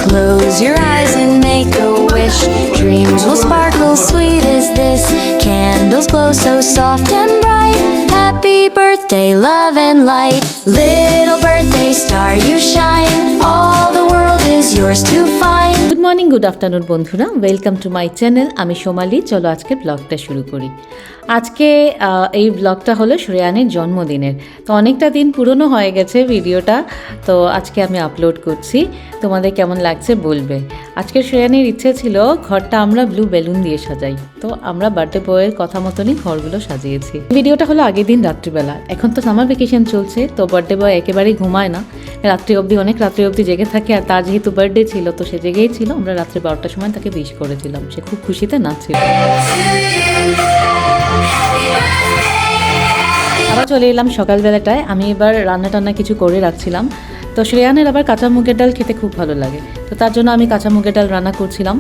Close your eyes and make a wish. Dreams will sparkle, sweet as this. Candles glow so soft and bright. Happy birthday, love and light. Little birthday star, you shine. All the world is yours to find. Good morning, good afternoon বন্ধুরা, welcome to my channel. আমি Somali. চলো আজকে ব্লগটা শুরু করি। আজকে এই ব্লগটা হলো শ্রেয়ানের জন্মদিনের। তো অনেকটা দিন পুরনো হয়ে গেছে ভিডিওটা, তো আজকে আমি আপলোড করছি। তোমাদের কেমন লাগছে বলবে। আজকে শ্রেয়ানের ইচ্ছে ছিল ঘরটা আমরা ব্লু বেলুন দিয়ে সাজাই, তো আমরা বার্থডে বয়ের কথা মতনই ঘরগুলো সাজিয়েছি। ভিডিওটা হলো আগের দিন রাত্রিবেলা। এখন তো সামার ভ্যাকেশন চলছে, তো বার্থডে বয় একেবারেই ঘুমায় না, রাত্রি অবধি অনেক রাত্রি অবধি জেগে থাকে। আর তার যেহেতু বার্থডে ছিল, তো সে জেগেই ছিল। আমরা রাত্রে 12টার সময় তাকে উইশ করেছিলাম, সে খুব খুশিতে নাচছিল। আবার চলে এলাম সকালবেলাটায়। আমি এবার রান্না টান্না কিছু করে রাখছিলাম। তো শ্রেয়ানের আবার কাঁচা মুগের ডাল খেতে খুব ভালো লাগে, তো তার জন্য আমি কাঁচা মুগের ডাল রান্না করছিলাম।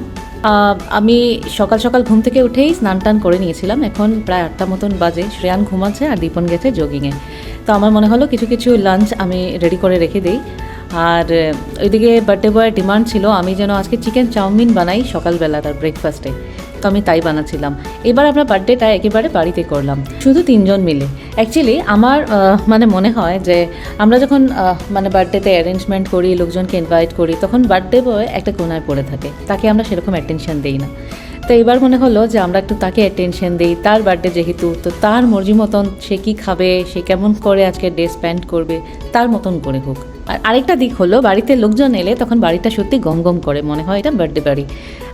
আমি সকাল সকাল ঘুম থেকে উঠেই স্নান টান করে নিয়েছিলাম। এখন প্রায় 8টা মতন বাজে। শ্রেয়ান ঘুমাচ্ছে আর দীপন গেছে জগিংয়ে। তো আমার মনে হলো কিছু কিছু লাঞ্চ আমি রেডি করে রেখে দিই। আর ওইদিকে বার্থডে বয়ের ডিমান্ড ছিল আমি যেন আজকে চিকেন চাউমিন বানাই সকালবেলা তার ব্রেকফাস্টে, তো আমি তাই বানাচ্ছিলাম। এবার আমরা বার্থডেটা একেবারে বাড়িতে করলাম, শুধু 3 জন মিলে। অ্যাকচুয়ালি আমার মনে হয় যে আমরা যখন বার্থডেতে অ্যারেঞ্জমেন্ট করি, লোকজনকে ইনভাইট করি, তখন বার্থডে বয় একটা কোনায় পড়ে থাকে, তাকে আমরা সেরকম অ্যাটেনশন দিই না। তো এবার মনে হলো যে আমরা একটু তাকে অ্যাটেনশন দিই। তার বার্থডে যেহেতু, তো তার মর্জি মতন সে কী খাবে, সে কেমন করে আজকে ডে স্পেন্ড করবে, তার মতন করে হোক। আর আরেকটা দিক হলো, বাড়িতে লোকজন এলে তখন বাড়িটা সত্যি গম গম করে, মনে হয় এটা বার্থডে বাড়ি।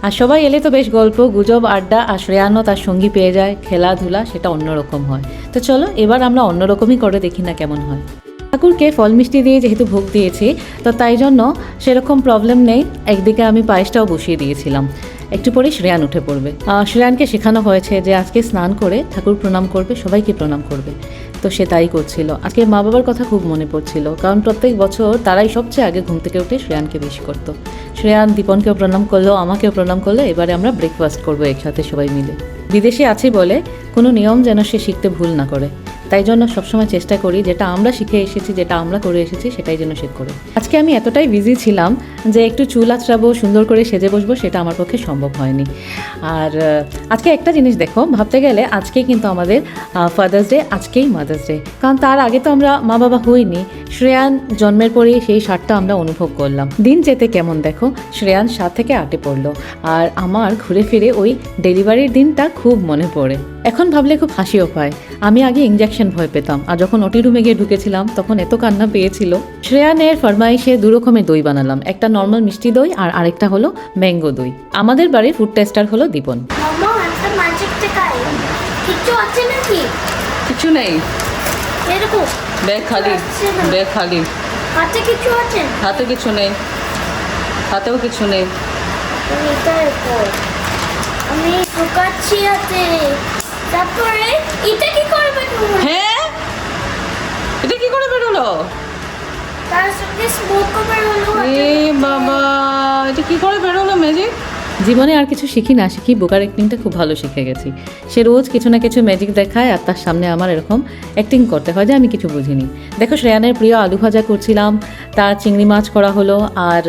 আর সবাই এলে তো বেশ গল্প গুজব আড্ডা, আর শ্রেয়ানও তার সঙ্গী পেয়ে যায়, খেলাধুলা, সেটা অন্যরকম হয়। তো চলো এবার আমরা অন্যরকমই করে দেখি না কেমন হয়। ঠাকুরকে ফল মিষ্টি দিয়ে যেহেতু ভোগ দিয়েছি, তো তাই জন্য সেরকম প্রবলেম নেই। একদিকে আমি পায়েসটাও বসিয়ে দিয়েছিলাম। একটু পরে শ্রেয়ান উঠে পড়বে। শ্রেয়ানকে শেখানো হয়েছে যে আজকে স্নান করে ঠাকুর প্রণাম করবে, সবাইকে প্রণাম করবে, তো সে তাই করছিল। আজকে মা বাবার কথা খুব মনে পড়ছিল, কারণ প্রত্যেক বছর তারাই সবচেয়ে আগে ঘুম থেকে উঠে শ্রেয়ানকে উইশ করতো। শ্রেয়ান দীপনকেও প্রণাম করলো, আমাকেও প্রণাম করলো। এবারে আমরা ব্রেকফাস্ট করবো একসাথে সবাই মিলে। বিদেশে আছি বলে কোনো নিয়ম যেন সে শিখতে ভুল না করে, তাই জন্য সবসময় চেষ্টা করি যেটা আমরা শিখে এসেছি, যেটা আমরা করে এসেছি, সেটাই যেন সে করে। আজকে আমি এতটাই বিজি ছিলাম যে একটু চুল আঁচড়াবো, সুন্দর করে সেজে বসবো, সেটা আমার পক্ষে সম্ভব হয়নি। আর আজকে একটা জিনিস দেখো, ভাবতে গেলে আজকেই কিন্তু আমাদের ফাদার্স ডে, আজকেই মাদার্স ডে। কারণ তার আগে তো আমরা মা বাবা হইনি। শ্রেয়ান জন্মের পরেই সেই স্বাদটা আমরা অনুভব করলাম। দিন যেতে কেমন দেখো, শ্রেয়ান 7 থেকে 8-এ পড়লো, আর আমার ঘুরে ফিরে ওই ডেলিভারির দিনটা খুব মনে পড়ে। এখন ভাবলে খুব হাসিও পায়। আমি আগে ইঞ্জেকশন ভয় পেতাম, আর যখন ওটি রুমে গিয়ে ঢুকেছিলাম তখন এত কান্না পেয়েছিল। শ্রেয়ানের ফরমাইশে 2 রকমের দই বানালাম, একটা নর্মাল মিষ্টি দই আর আরেকটা হলো ম্যাঙ্গো দই। আমাদের বাড়ির ফুড টেস্টার হলো দীপন। কিছু নেই, ব্যাগ খালি, ব্যাগ খালি। হাতে কিছু আছে? হাতে কিছু নেই, হাতেও কিছু নেই। আমি ঢুকাচ্ছি হাতে। তারপরে এটা কি করে বেরোলো? হ্যাঁ, এটা কি করে বেরোলো? তার সঙ্গে স্মোকও বেরোলো। এ বাবা, এটা কি করে বেরোলো ম্যাজিক? জীবনে আর কিছু শিখি না শিখি বোকার অ্যাক্টিংটা খুব ভালো শিখে গেছি। সে রোজ কিছু না কিছু ম্যাজিক দেখায়, আর তার সামনে আমার এরকম অ্যাক্টিং করতে হয় যে আমি কিছু বুঝিনি। দেখো শ্রেয়ানের প্রিয় আলু ভাজা করছিলাম, তার চিংড়ি মাছ করা হলো, আর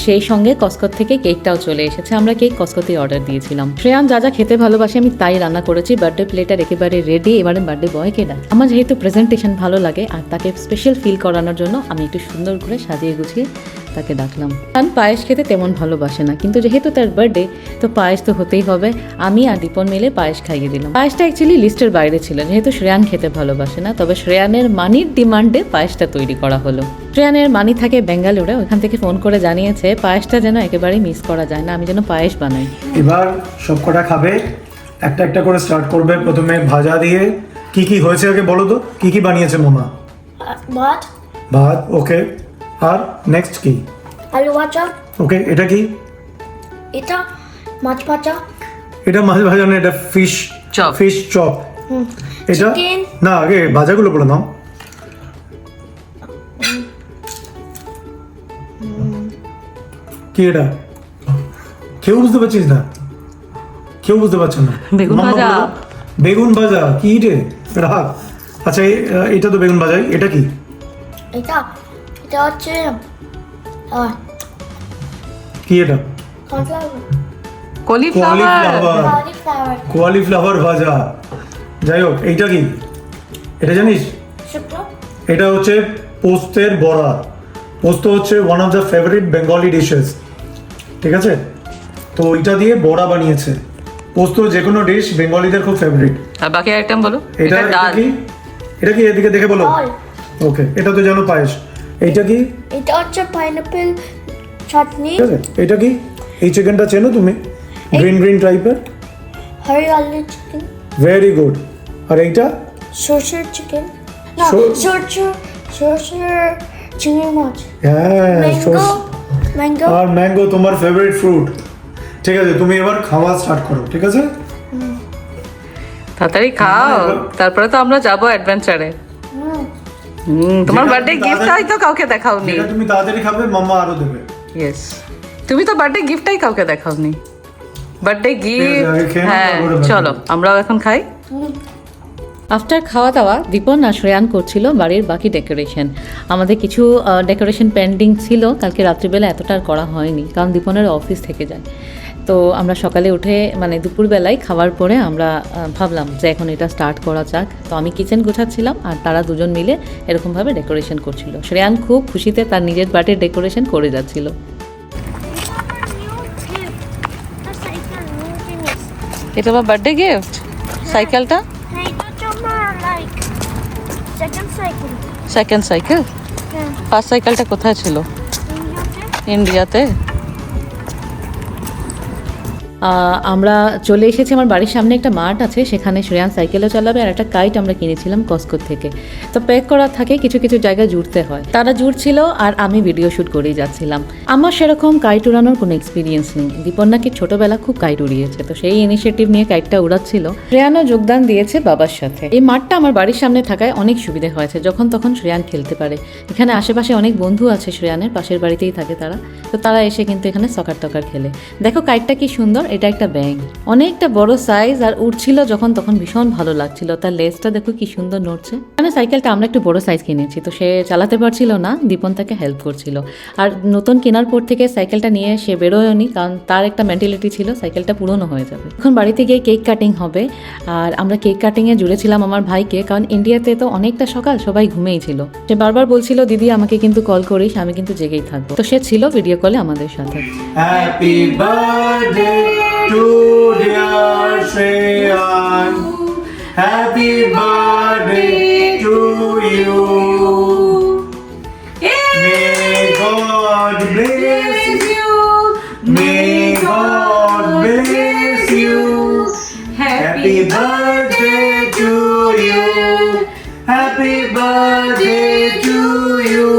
সেই সঙ্গে কসকত থেকে কেকটাও চলে এসেছে। আমরা কেক কসকতেই অর্ডার দিয়েছিলাম। শ্রেয়ান যা যা খেতে ভালোবাসে আমি তাই রান্না করেছি। বার্থডে প্লেটার একেবারে রেডি। এবারে বার্থডে বয়কে ডাক। আমার যেহেতু প্রেজেন্টেশন ভালো লাগে, আর তাকে স্পেশাল ফিল করানোর জন্য আমি একটু সুন্দর করে সাজিয়ে গুছিয়ে তাকে ডাকলাম। কারণ পায়েস খেতে তেমন ভালোবাসে না, কিন্তু যেহেতু তার বার্থডে, তো পায়েস তো হতেই হবে। আমি আর দীপন মিলে পায়েস খাইয়ে দিলাম। পায়েসটা অ্যাকচুয়ালি লিস্টের বাইরে ছিল, যেহেতু শ্রেয়ান খেতে ভালোবাসে না। তবে শ্রেয়ানের মানির ডিমান্ডে পায়েসটা তৈরি করা হলো। শ্রেয়ানের মানি থাকে বেঙ্গালুরে, ওখান থেকে ফোন করে জানিয়েছে পায়েসটা যেন একেবারেই মিস করা যায় না, আমি যেন পায়েস বানাই। এবার সবকটা খাবে, একটা একটা করে স্টার্ট করবে। প্রথমে ভাজা দিয়ে কি কি হয়েছে আগে বলো তো, কি কি বানিয়েছে মামা? ভাত। ভাত, ওকে। আর নেক্সট কি? আলু ভাজা। ওকে, এটা কি? এটা মাছ ভাজা। এটা মাছ ভাজা না, এটা ফিশ চপ। Fish chop. এটা চিকেন। না, আগে ভাজাগুলো বলে নাও। কি এটা? কেউ বুঝতে পারছিস না? কেউ বুঝতে পারছে না? বেগুন ভাজা। বেগুন ভাজা কি রে? রাখ। আচ্ছা, এটা তো বেগুন ভাজাই। এটা কি? এটা এটা হচ্ছে কি এটা? কলিফ্লাওয়ার। কলিফ্লাওয়ার কোয়ালিফ্লাওয়ার ভাজা। যাই হোক, এইটা কি? এটা জানিস? শুকনো এটা হচ্ছে পোস্তের বড়া। পোস্ত হচ্ছে one of the favourite Bengali dishes, ঠিক আছে? তো এটা দিয়ে বড়া বানিয়েছে। পোস্ত যে কোনো ডিশ বেঙ্গলিদের খুব ফেভারিট। আর বাকি আইটেম বলো। এটা এটা ডাল। এটা কি এদিকে দেখে বলো। ডাল। ওকে, এটা তো জানো পায়েস। এইটা কি? এটা হচ্ছে পাইনাপেল চাটনি ঠিক আছে, এটা কি? এই চিকেনটা চেনো তুমি? গ্রিন গ্রিন টাইপের, হরিয়ালি চিকেন ভেরি গুড। আর এইটা? সরষের চিকেন না সরষের চিংড়ি মাছ হ্যাঁ, ম্যাঙ্গো ম্যাঙ্গো আর ম্যাঙ্গো তোমার ফেভারিট ফ্রুট। ঠিক আছে, তুমি এবার খাওয়া স্টার্ট করো, ঠিক আছে? তাড়াতাড়ি খাও, তারপরে তো আমরা যাবো অ্যাডভেঞ্চারে। তোমার যেটা বার্থডে তুমি গিফটটাই তো কাউকে দেখাওনি। যেটা তুমি তাড়াতাড়ি খাবে মাম্মা আরো দেবে। ইয়েস, তুমি তো বার্থডে গিফটটাই কাউকে দেখাওনি। বার্থডে আগে গিফট, খেয়ে নাও, হ্যাঁ তারপরে birthday চলো আমরাও এখন খাই। আফটার খাওয়া দাওয়া দীপন আর শ্রেয়ান করছিল বাড়ির বাকি ডেকোরেশন। আমাদের কিছু ডেকোরেশন পেন্ডিং ছিল, কালকে রাত্রিবেলা এতটা আর করা হয়নি কারণ দীপনের অফিস থেকে যায়। তো আমরা সকালে উঠে মানে দুপুরবেলায় খাওয়ার পরে আমরা ভাবলাম যে এখন এটা স্টার্ট করা যাক। তো আমি কিচেন গোছাচ্ছিলাম আর তারা দুজন মিলে এরকমভাবে ডেকোরেশন করছিল। শ্রেয়ান খুব খুশিতে তার নিজের বাড়ির ডেকোরেশন করে যাচ্ছিল। এটা আমার বার্থডে গিফট, সাইকেলটা। হ্যাঁ এটা হচ্ছে আমার like second cycle second cycle. হ্যাঁ ফার্স্ট সাইকেলটা কোথায় ছিল? ইন্ডিয়াতে। আমরা চলে এসেছি, আমার বাড়ির সামনে একটা মাঠ আছে, সেখানে শ্রেয়ান সাইকেলও চালাবে আর একটা কাইট আমরা কিনেছিলাম কসকো থেকে। তো প্যাক করা থাকে, কিছু কিছু জায়গায় জুড়তে হয়। তারা জুড়ছিল আর আমি ভিডিও শ্যুট করেই যাচ্ছিলাম। আমার সেরকম কাইট উড়ানোর কোনো এক্সপিরিয়েন্স নেই। দীপন নাকি ছোটবেলা খুব কাইট উড়িয়েছে, তো সেই ইনিশিয়েটিভ নিয়ে কাইটটা উড়াচ্ছিল। শ্রেয়ানও যোগদান দিয়েছে বাবার সাথে। এই মাঠটা আমার বাড়ির সামনে থাকায় অনেক সুবিধে হয়েছে, যখন তখন শ্রেয়ান খেলতে পারে। এখানে আশেপাশে অনেক বন্ধু আছে শ্রেয়ানের, পাশের বাড়িতেই থাকে তারা, তো তারা এসে কিন্তু এখানে সকার টকার খেলে। দেখো কাইটটা কি সুন্দর, এটা একটা ব্যাঙ, অনেকটা বড় সাইজ আর উঠছিল যখন তখন ভীষণ ভালো লাগছিল। তার লেজটা দেখো কি সুন্দর নড়ছে। মানে সাইকেলটা আমরা একটু বড় সাইজ কিনেছি, তো সে চালাতে পারছিল না, দীপন তাকে হেল্প করছিল। আর নতুন কেনার পর থেকে সাইকেলটা নিয়ে সে বেরোয়নি, কারণ তার একটা মেন্টালিটি ছিল সাইকেলটা পুরনো হয়ে যাবে। এখন বাড়িতে গিয়ে কেক কাটিং হবে, আর আমরা কেক কাটিংয়ে জুড়েছিলাম আমার ভাইকে, কারণ ইন্ডিয়াতে তো অনেকটা সকাল, সবাই ঘুমেই ছিল। সে বারবার বলছিল দিদি আমাকে কিন্তু কল করিস, আমি কিন্তু জেগেই থাকবো। তো সে ছিল ভিডিও কলে আমাদের সাথে। Happy birthday to dear Shreyan, happy birthday to you, may God bless you, may God bless you, happy birthday to you, happy birthday to you.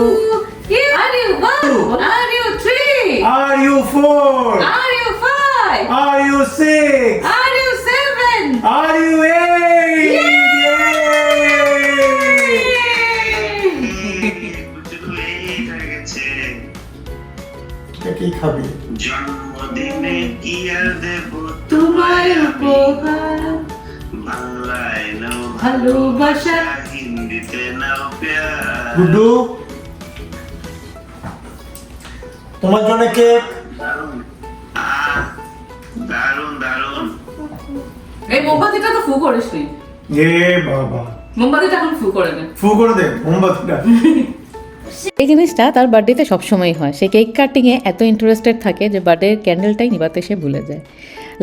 Are you 1? Are you 3? Are you 4? Are you 5? Are you 6? Are you 7? Are you 8? কি খাবি? জন্মদিনে কি আর দেব তোমার উপহার, বাংলায় নাও ভালোবাসা। হিন্দিতে নাও প্যার। গুড্ডু, তোমার জন্য কেক। দারুণ আহ, দারুণ দারুণ। এই মোমবাতিটা তো ফু করিস তুই। এ বাবা, মোমবাতিটা এখন ফু করে নে। ফু করে দে মোমবাতিটা। এই জিনিসটা তার বার্থডেতে সবসময় হয়। সে কেক কাটিংয়ে এত ইন্টারেস্টেড থাকে যে বার্থডের ক্যান্ডেলটাই নিবাতে সে ভুলে যায়।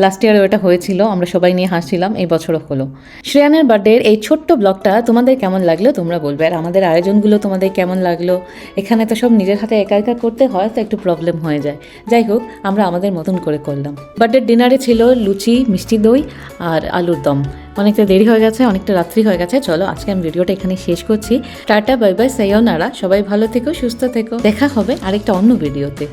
লাস্ট ইয়ারে ওটা হয়েছিল, আমরা সবাই নিয়ে হাসছিলাম, এই বছরও হলো। শ্রেয়ানের বার্থডের এই ছোট্ট ব্লগটা তোমাদের কেমন লাগলো তোমরা বলবে, আর আমাদের আয়োজনগুলো তোমাদের কেমন লাগলো। এখানে তো সব নিজের হাতে একা একা করতে হয়, তো একটু প্রবলেম হয়ে যায়। যাই হোক, আমরা আমাদের মতন করে করলাম। বার্থডের ডিনারে ছিল লুচি, মিষ্টি দই আর আলুর দম। অনেকটা দেরি হয়ে গেছে, অনেকটা রাত্রি হয়ে গেছে। চলো আজকে আমি ভিডিওটা এখানে শেষ করছি। Tata, bye bye, সায়োনারা। সবাই ভালো থেকো, সুস্থ থেকো। দেখা হবে আরেকটা অন্য ভিডিওতে।